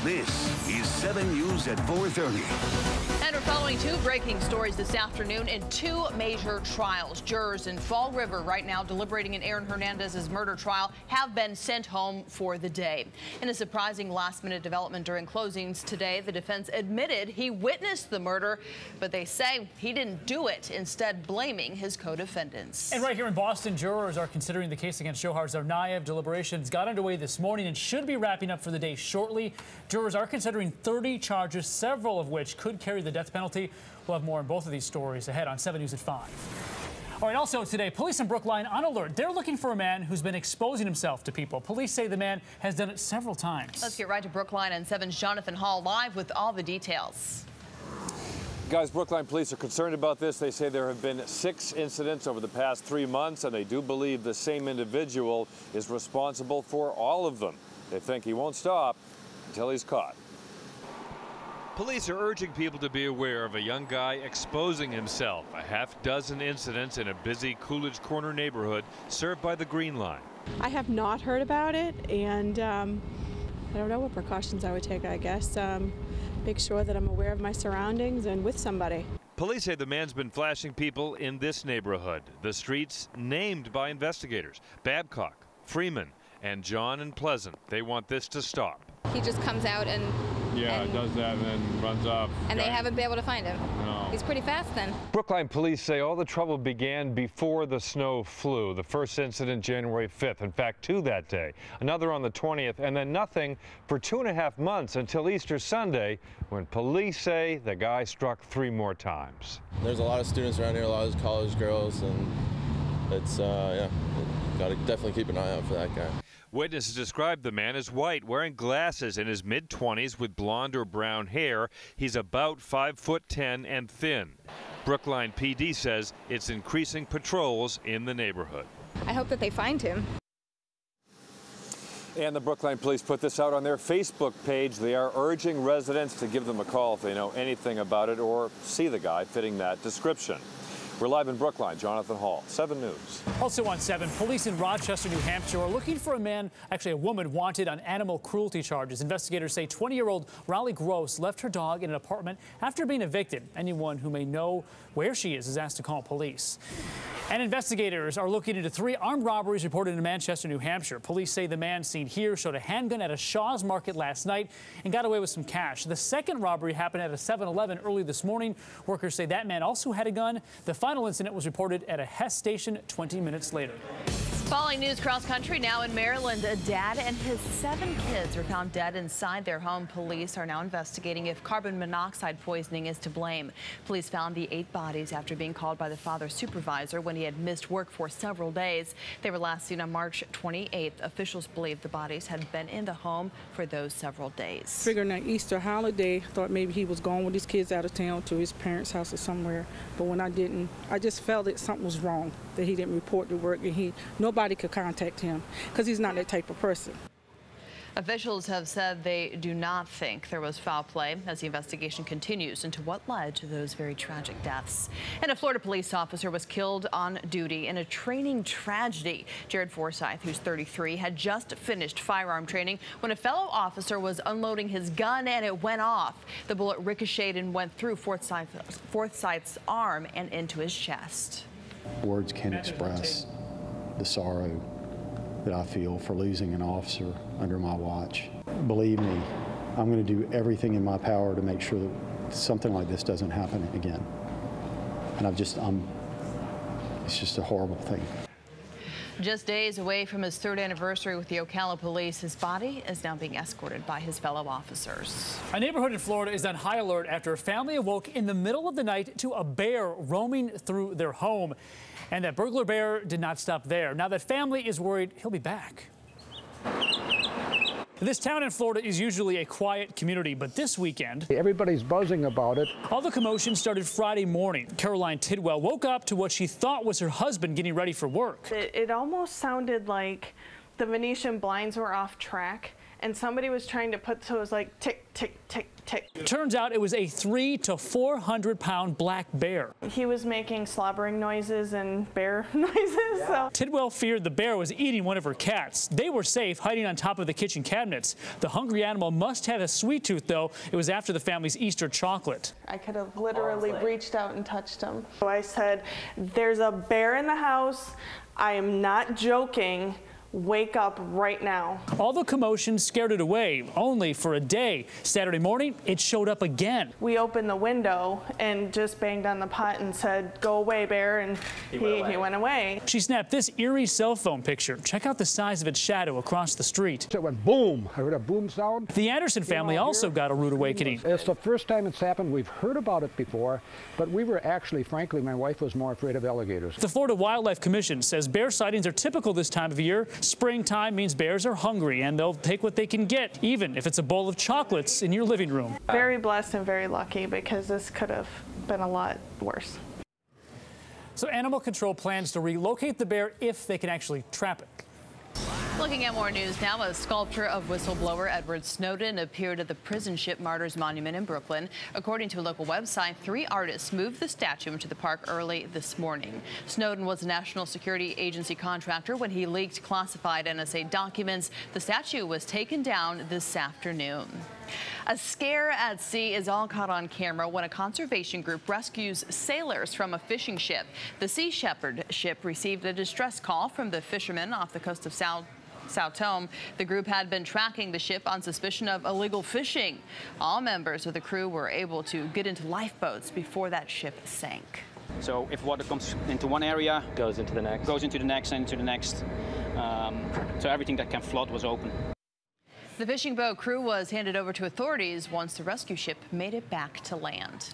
This is 7 News at 4:30. And we're following two breaking stories this afternoon in two major trials. Jurors in Fall River right now deliberating in Aaron Hernandez's murder trial have been sent home for the day. In a surprising last-minute development during closings today, the defense admitted he witnessed the murder, but they say he didn't do it, instead blaming his co-defendants. And right here in Boston, jurors are considering the case against Johar Tsarnaev. Deliberations got underway this morning and should be wrapping up for the day shortly. Jurors are considering 30 charges, several of which could carry the death penalty. We'll have more on both of these stories ahead on 7 News at 5. All right, also today, police in Brookline on alert. They're looking for a man who's been exposing himself to people. Police say the man has done it several times. Let's get right to Brookline and 7's Jonathan Hall live with all the details. Guys, Brookline police are concerned about this. They say there have been 6 incidents over the past 3 months, and they do believe the same individual is responsible for all of them. They think he won't stop until he's caught. Police are urging people to be aware of a young guy exposing himself. A half-dozen incidents in a busy Coolidge Corner neighborhood served by the Green Line. I have not heard about it, and I don't know what precautions I would take, I guess. Make sure that I'm aware of my surroundings and with somebody. Police say the man's been flashing people in this neighborhood. The streets named by investigators: Babcock, Freeman, and John and Pleasant. They want this to stop. He just comes out and does that and then runs off. And they haven't been able to find him. No. He's pretty fast then. Brookline police say all the trouble began before the snow flew. The first incident January 5th. In fact, 2 that day. Another on the 20th, and then nothing for 2.5 months until Easter Sunday, when police say the guy struck 3 more times. There's a lot of students around here, a lot of college girls, and it's yeah, got to definitely keep an eye out for that guy. Witnesses described the man as white, wearing glasses, in his mid-20s with blonde or brown hair. He's about 5'10" and thin. Brookline PD says it's increasing patrols in the neighborhood. I hope that they find him. And the Brookline police put this out on their Facebook page. They are urging residents to give them a call if they know anything about it or see the guy fitting that description. We're live in Brookline. Jonathan Hall, 7 News. Also on 7, police in Rochester, New Hampshire are looking for a man, actually a woman, wanted on animal cruelty charges. Investigators say 20-year-old Raleigh Gross left her dog in an apartment after being evicted. Anyone who may know where she is asked to call police. And investigators are looking into 3 armed robberies reported in Manchester, New Hampshire. Police say the man seen here showed a handgun at a Shaw's Market last night and got away with some cash. The second robbery happened at a 7-Eleven early this morning. Workers say that man also had a gun. The final incident was reported at a Hess station 20 minutes later. Following news cross country now in Maryland, a dad and his 7 kids were found dead inside their home. Police are now investigating if carbon monoxide poisoning is to blame. Police found the 8 bodies after being called by the father's supervisor when he had missed work for several days. They were last seen on March 28th. Officials believe the bodies had been in the home for those several days. Figuring that Easter holiday, thought maybe he was going with his kids out of town to his parents' house or somewhere. But when I didn't, I just felt that something was wrong, that he didn't report to work, and nobody could contact him because he's not that type of person. Officials have said they do not think there was foul play as the investigation continues into what led to those very tragic deaths. And a Florida police officer was killed on duty in a training tragedy. Jared Forsyth, who's 33, had just finished firearm training when a fellow officer was unloading his gun and it went off. The bullet ricocheted and went through Forsyth's arm and into his chest. Words can't express the sorrow that I feel for losing an officer under my watch. Believe me, I'm going to do everything in my power to make sure that something like this doesn't happen again. And it's just a horrible thing. Just days away from his 3rd anniversary with the Ocala police, his body is now being escorted by his fellow officers. A neighborhood in Florida is on high alert after a family awoke in the middle of the night to a bear roaming through their home. And that burglar bear did not stop there. Now that family is worried he'll be back. This town in Florida is usually a quiet community, but this weekend, everybody's buzzing about it. All the commotion started Friday morning. Caroline Tidwell woke up to what she thought was her husband getting ready for work. It almost sounded like the Venetian blinds were off track and somebody was trying to put, so it was like tick, tick, tick, tick. Turns out it was a 300 to 400 pound black bear. He was making slobbering noises and bear noises. Yeah. So. Tidwell feared the bear was eating one of her cats. They were safe, hiding on top of the kitchen cabinets. The hungry animal must have a sweet tooth, though. It was after the family's Easter chocolate. I could have literally reached out and touched him. So I said, there's a bear in the house. I am not joking. Wake up right now. All the commotion scared it away, only for a day. Saturday morning, it showed up again. We opened the window and just banged on the pot and said, go away, bear, and he went away. She snapped this eerie cell phone picture. Check out the size of its shadow across the street. It went boom. I heard a boom sound. The Anderson family also got a rude awakening. It's the first time it's happened. We've heard about it before, but we were actually, frankly, my wife was more afraid of alligators. The Florida Wildlife Commission says bear sightings are typical this time of year. Springtime means bears are hungry and they'll take what they can get, even if it's a bowl of chocolates in your living room. Very blessed and very lucky, because this could have been a lot worse. So animal control plans to relocate the bear if they can actually trap it. Looking at more news now, a sculpture of whistleblower Edward Snowden appeared at the prison ship Martyrs Monument in Brooklyn. According to a local website, 3 artists moved the statue into the park early this morning. Snowden was a National Security Agency contractor when he leaked classified NSA documents. The statue was taken down this afternoon. A scare at sea is all caught on camera when a conservation group rescues sailors from a fishing ship. The Sea Shepherd ship received a distress call from the fishermen off the coast of Sao Tome. The group had been tracking the ship on suspicion of illegal fishing. All members of the crew were able to get into lifeboats before that ship sank. So if water comes into one area, goes into the next, and into the next. So everything that can float was open. The fishing boat crew was handed over to authorities once the rescue ship made it back to land.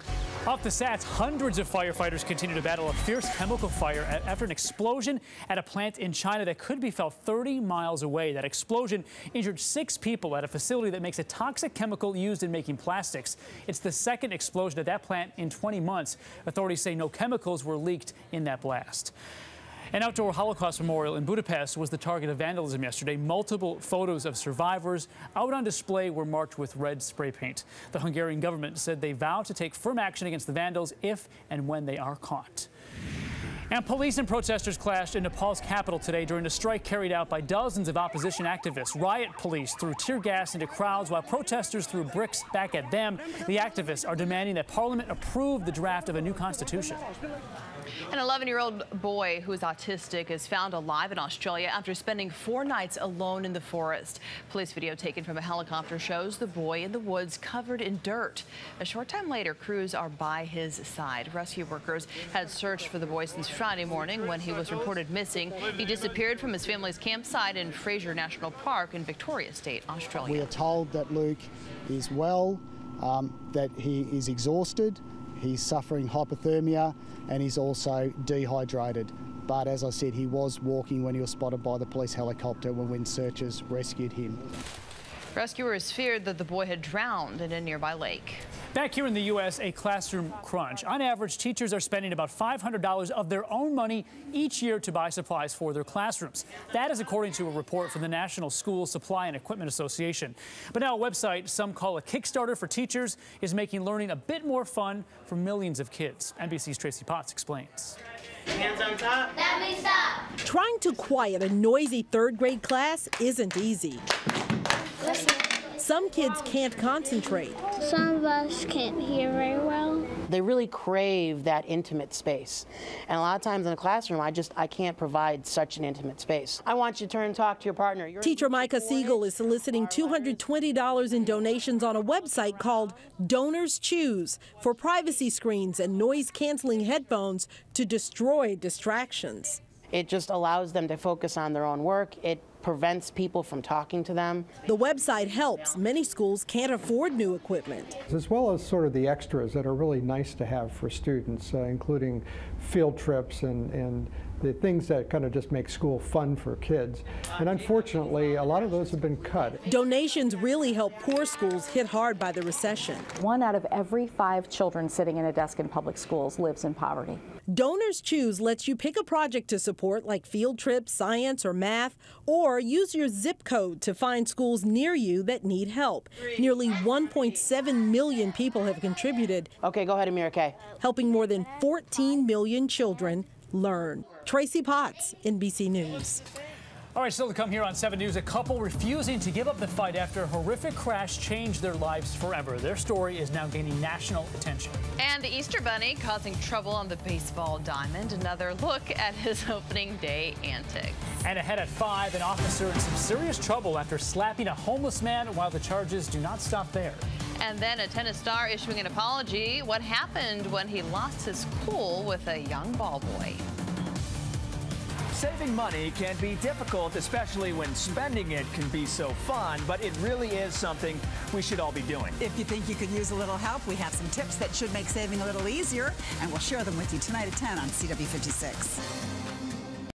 Off the Sats, hundreds of firefighters continue to battle a fierce chemical fire after an explosion at a plant in China that could be felt 30 miles away. That explosion injured 6 people at a facility that makes a toxic chemical used in making plastics. It's the second explosion at that plant in 20 months. Authorities say no chemicals were leaked in that blast. An outdoor Holocaust memorial in Budapest was the target of vandalism yesterday. Multiple photos of survivors out on display were marked with red spray paint. The Hungarian government said they vow to take firm action against the vandals if and when they are caught. And police and protesters clashed in Nepal's capital today during a strike carried out by dozens of opposition activists. Riot police threw tear gas into crowds while protesters threw bricks back at them. The activists are demanding that Parliament approve the draft of a new constitution. An 11-year-old boy who is autistic is found alive in Australia after spending 4 nights alone in the forest. Police video taken from a helicopter shows the boy in the woods covered in dirt. A short time later, crews are by his side. Rescue workers had searched for the boy since Friday morning when he was reported missing. He disappeared from his family's campsite in Fraser National Park in Victoria State, Australia. We are told that Luke is well, that he is exhausted. He's suffering hypothermia and he's also dehydrated. But as I said, he was walking when he was spotted by the police helicopter when searchers rescued him. Rescuers feared that the boy had drowned in a nearby lake. Back here in the U.S., a classroom crunch. On average, teachers are spending about $500 of their own money each year to buy supplies for their classrooms. That is according to a report from the National School Supply and Equipment Association. But now a website some call a Kickstarter for teachers is making learning a bit more fun for millions of kids. NBC's Tracy Potts explains. Hands on top. That means stop. Trying to quiet a noisy 3rd grade class isn't easy. Some kids can't concentrate. Some of us can't hear very well. They really crave that intimate space. And a lot of times in a classroom, I can't provide such an intimate space. I want you to turn and talk to your partner. Teacher Micah Siegel is soliciting $220 in donations on a website called Donors Choose for privacy screens and noise-canceling headphones to destroy distractions. It just allows them to focus on their own work. It prevents people from talking to them. The website helps. Many schools can't afford new equipment. As well as sort of the extras that are really nice to have for students, including field trips and the things that kind of just make school fun for kids. And unfortunately, a lot of those have been cut. Donations really help poor schools hit hard by the recession. 1 out of every 5 children sitting in a desk in public schools lives in poverty. Donors Choose lets you pick a project to support, like field trips, science, or math, or use your zip code to find schools near you that need help. Nearly 1.7 million people have contributed. Okay, go ahead, Amir K. Helping more than 14 million children learn. Tracy Potts, NBC News. All right, still to come here on 7 News, a couple refusing to give up the fight after a horrific crash changed their lives forever. Their story is now gaining national attention. And the Easter Bunny causing trouble on the baseball diamond. Another look at his opening day antics. And ahead at 5, an officer in some serious trouble after slapping a homeless man, while the charges do not stop there. And then a tennis star issuing an apology. What happened when he lost his cool with a young ball boy? Saving money can be difficult, especially when spending it can be so fun, but it really is something we should all be doing. If you think you could use a little help, we have some tips that should make saving a little easier, and we'll share them with you tonight at 10 on CW56.